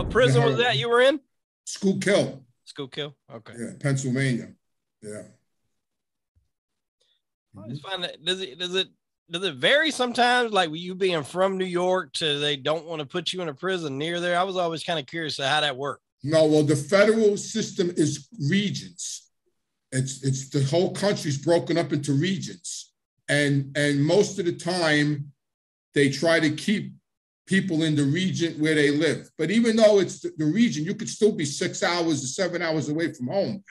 What prison was that you were in? Schukyll. Schuylkill. Okay. Yeah, Pennsylvania. Yeah. I always find that does it vary sometimes? Like you being from New York to they don't want to put you in a prison near there. I was always kind of curious how that worked. No, well, the federal system is regions. It's the whole country's broken up into regions, and most of the time they try to keep people in the region where they live. But even though it's the region, you could still be 6 hours or 7 hours away from home.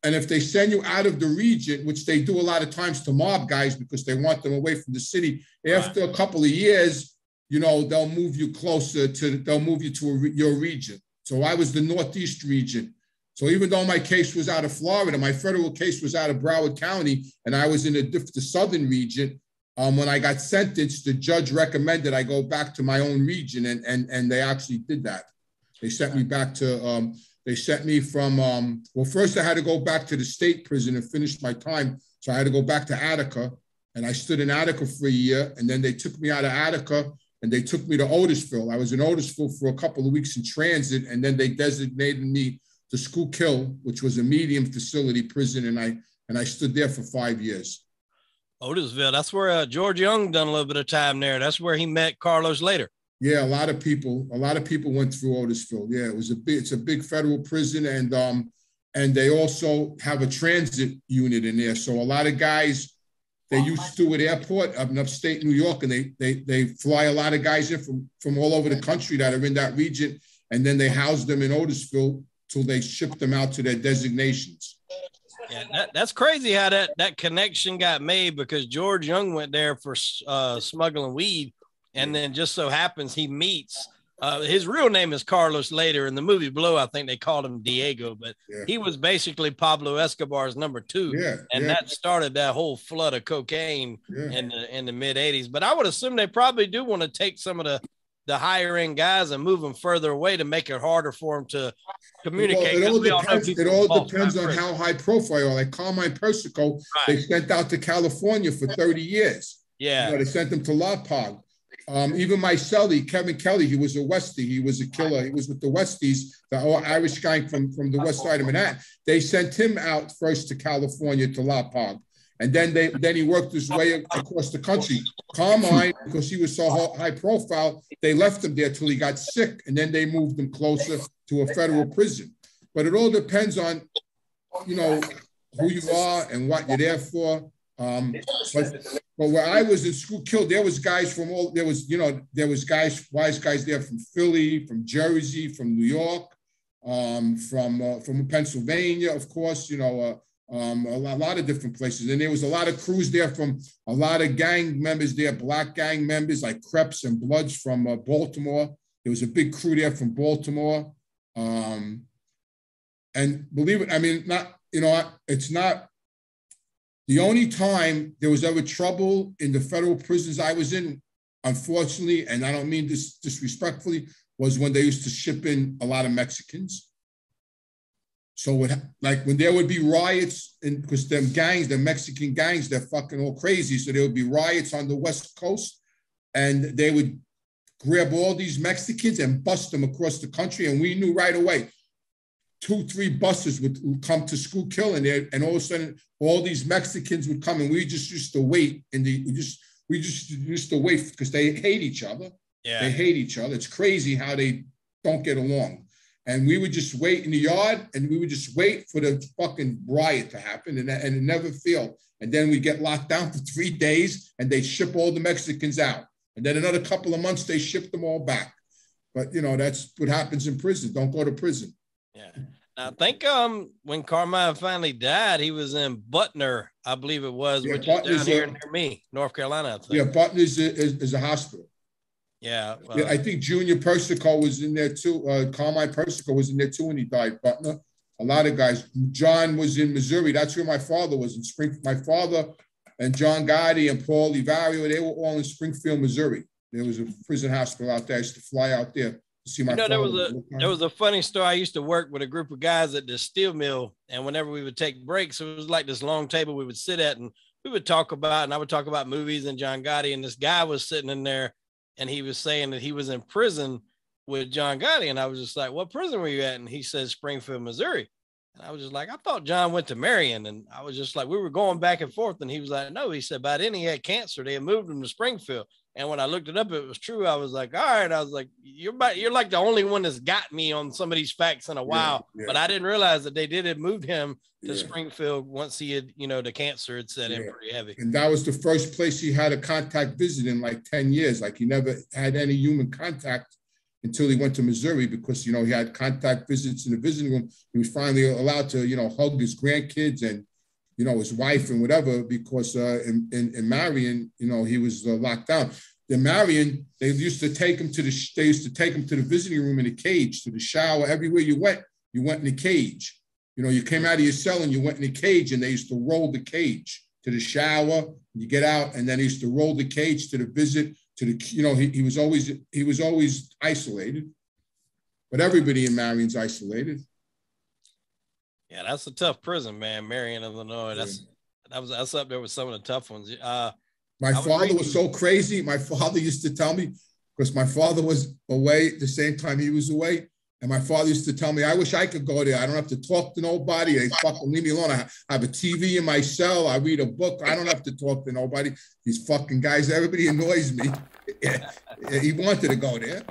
And if they send you out of the region, which they do a lot of times to mob guys because they want them away from the city, after a couple of years, you know, they'll move you to your region. So I was the Northeast region. So even though my case was out of Florida, my federal case was out of Broward County, and I was in the southern region. When I got sentenced, the judge recommended I go back to my own region, and they actually did that. They sent me back to, they sent me from, well, first I had to go back to the state prison and finish my time. So I had to go back to Attica, and I stood in Attica for a year, and then they took me out of Attica, and they took me to Ottisville. I was in Ottisville for a couple of weeks in transit, and then they designated me to Schukyll, which was a medium facility prison, and I stood there for 5 years. Ottisville, that's where George Young done a little bit of time there. That's where he met Carlos later. Yeah, a lot of people went through Ottisville. Yeah, it's a big federal prison, and they also have a transit unit in there. So a lot of guys, they use Stewart Airport up in upstate New York, and they fly a lot of guys in from all over the country that are in that region, and then they house them in Ottisville till they ship them out to their designations. Yeah, that's crazy how that connection got made, because George Young went there for smuggling weed, and then just so happens he meets his real name is Carlos later. In the movie Blow, I think they called him Diego, but he was basically Pablo Escobar's number 2, and that started that whole flood of cocaine in the mid 80s. But I would assume they probably do want to take some of the higher end guys and move them further away to make it harder for them to communicate. Well, it all depends on how high profile. Like Carmine Persico, they sent out to California for 30 years. Yeah. You know, they sent him to Lopog. Even my cellie, Kevin Kelly, he was a Westie. He was a killer. He was with the Westies, the Irish gang from the west side of Manhattan. They sent him out first to California to Lopog. And then he worked his way across the country. Carmine, because he was so high profile, they left him there till he got sick, and then they moved him closer to a federal prison. But it all depends on, you know, who you are and what you're there for. But where I was in Schukyll, there was guys from all, there was wise guys there from Philly, from Jersey, from New York, from Pennsylvania, of course, you know, a lot of different places. And there was a lot of crews there from a lot of gang members there, black gang members like Creps and Bloods from Baltimore. There was a big crew there from Baltimore. And believe it, I mean, it's not the only time there was ever trouble in the federal prisons I was in, unfortunately, and I don't mean this disrespectfully, was when they used to ship in a lot of Mexicans. So like when there would be riots, and because them gangs, the Mexican gangs, they're fucking all crazy. So there would be riots on the West Coast, and they would grab all these Mexicans and bust them across the country. And we knew right away, 2-3 buses would come to Schukyll, and all of a sudden all these Mexicans would come, and we just used to wait. We just used to wait because they hate each other. Yeah. They hate each other. It's crazy how they don't get along. And we would just wait in the yard, and we would just wait for the fucking riot to happen, and it never failed. And then we get locked down for 3 days, and they ship all the Mexicans out. And then another couple of months, they ship them all back. But, you know, that's what happens in prison. Don't go to prison. Yeah. I think when Carmine finally died, he was in Butner, I believe it was, which is down here near me, North Carolina, I think. Yeah, Butner is a hospital. Yeah. I think Junior Persico was in there too. Carmine Persico was in there too when he died. Butner, a lot of guys. John was in Missouri. That's where my father was in Springfield. My father and John Gotti and Paul Vario, they were all in Springfield, Missouri. There was a prison hospital out there. I used to fly out there to see my father. There was a funny story. I used to work with a group of guys at the steel mill, and whenever we would take breaks, it was like this long table we would sit at, and we would talk about, and I would talk about movies and John Gotti, and this guy was sitting in there, and he was saying that he was in prison with John Gotti. And I was just like, what prison were you at? And he said, Springfield, Missouri. And I was just like, I thought John went to Marion. And I was just like, we were going back and forth. And he was like, no, he said, by then he had cancer. They had moved him to Springfield. And when I looked it up, it was true. I was like, all right. I was like, you're like the only one that's got me on some of these facts in a while. Yeah. But I didn't realize that they did have moved him to Springfield once he had, the cancer had set in pretty heavy. And that was the first place he had a contact visit in like 10 years. Like he never had any human contact until he went to Missouri because, he had contact visits in the visiting room. He was finally allowed to, hug his grandkids and, his wife and whatever, because in Marion, he was locked down. In Marion, they used to take him to the visiting room in a cage, to the shower. Everywhere you went in a cage. You came out of your cell and you went in a cage, and they used to roll the cage to the shower. You get out, and then they used to roll the cage to the visit. He was always isolated, but everybody in Marion's isolated. Yeah, that's a tough prison, man. Marion, Illinois. That's up there with some of the tough ones. My father was so crazy. My father used to tell me, because my father was away at the same time he was away, and my father used to tell me, I wish I could go there. I don't have to talk to nobody. They fucking leave me alone. I have a TV in my cell. I read a book. I don't have to talk to nobody. These fucking guys, everybody annoys me. He wanted to go there.